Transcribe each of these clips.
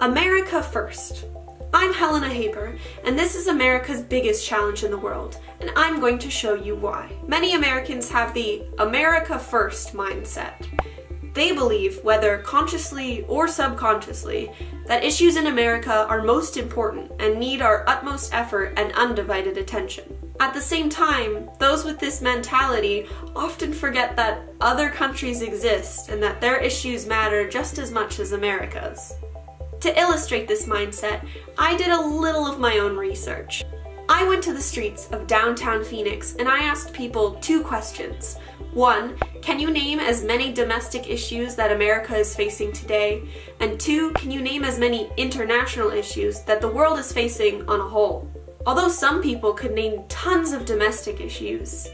America first. I'm Helena Haber, and this is America's biggest challenge in the world, and I'm going to show you why. Many Americans have the America first mindset. They believe, whether consciously or subconsciously, that issues in America are most important and need our utmost effort and undivided attention. At the same time, those with this mentality often forget that other countries exist and that their issues matter just as much as America's. To illustrate this mindset, I did a little of my own research. I went to the streets of downtown Phoenix and I asked people 2 questions. 1, can you name as many domestic issues that America is facing today? And 2, can you name as many international issues that the world is facing on a whole? Although some people could name tons of domestic issues.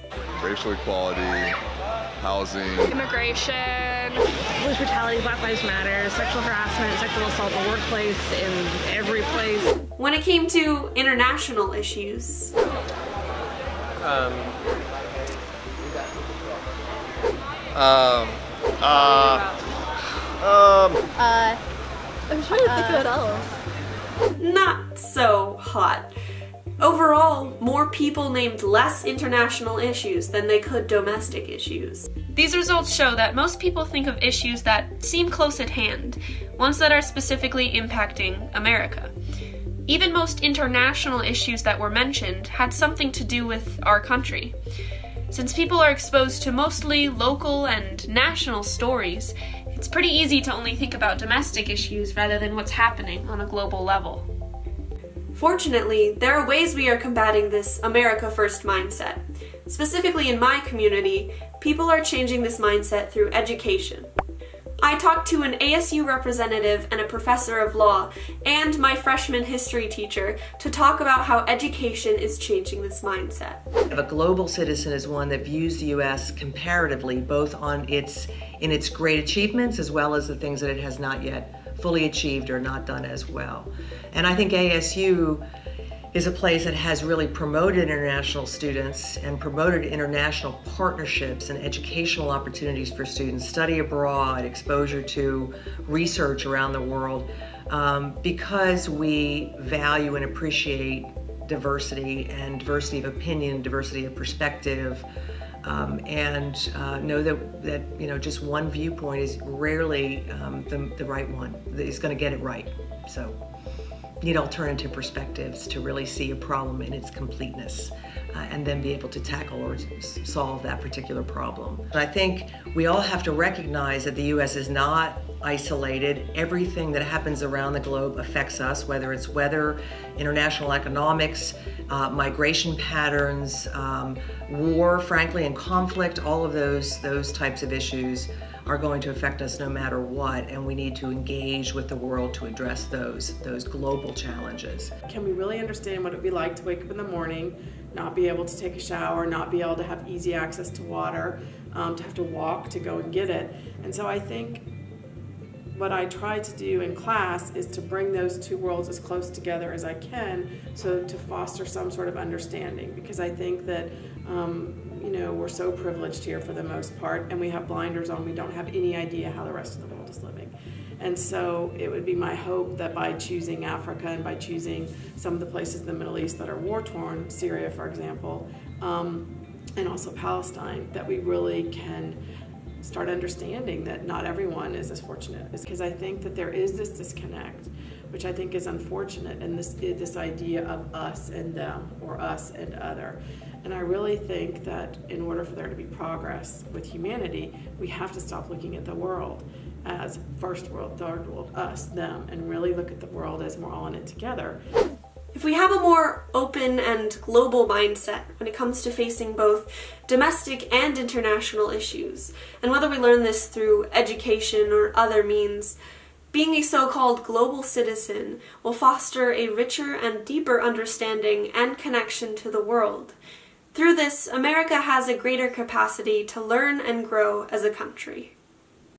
Racial equality, housing, immigration, police brutality, Black Lives Matter, sexual harassment, sexual assault in the workplace, in every place. When it came to international issues, I'm trying to think of what else. not so hot. Overall, more people named less international issues than they could domestic issues. These results show that most people think of issues that seem close at hand, ones that are specifically impacting America. Even most international issues that were mentioned had something to do with our country. Since people are exposed to mostly local and national stories, it's pretty easy to only think about domestic issues rather than what's happening on a global level. Fortunately, there are ways we are combating this America First mindset. Specifically in my community, people are changing this mindset through education. I talked to an ASU representative and a professor of law and my freshman history teacher to talk about how education is changing this mindset. A global citizen is one that views the U.S. comparatively, both in its great achievements as well as the things that it has not yet fully achieved or not done as well. And I think ASU is a place that has really promoted international students and promoted international partnerships and educational opportunities for students, study abroad, exposure to research around the world, because we value and appreciate diversity and diversity of opinion, diversity of perspective, and know that just one viewpoint is rarely the right one. Is going to get it right. So need alternative perspectives to really see a problem in its completeness, and then be able to tackle or solve that particular problem. And I think we all have to recognize that the U.S. is not isolated. Everything that happens around the globe affects us, whether it's weather, international economics, migration patterns, war, frankly, and conflict. All of those types of issues are going to affect us no matter what, and we need to engage with the world to address those global challenges. Can we really understand what it would be like to wake up in the morning, not be able to take a shower, not be able to have easy access to water, to have to walk to go and get it? And so I think what I try to do in class is to bring those 2 worlds as close together as I can, so to foster some sort of understanding, because I think that we're so privileged here for the most part, and we have blinders on. We don't have any idea how the rest of the world is living. And so it would be my hope that by choosing Africa and by choosing some of the places in the Middle East that are war-torn, Syria for example, and also Palestine, that we really can start understanding that not everyone is as fortunate. Because I think that there is this disconnect, which I think is unfortunate, and this idea of us and them, or us and other. And I really think that in order for there to be progress with humanity, we have to stop looking at the world as first world, third world, us, them, and really look at the world as we're all in it together. If we have a more open and global mindset when it comes to facing both domestic and international issues, and whether we learn this through education or other means, being a so-called global citizen will foster a richer and deeper understanding and connection to the world. Through this, America has a greater capacity to learn and grow as a country.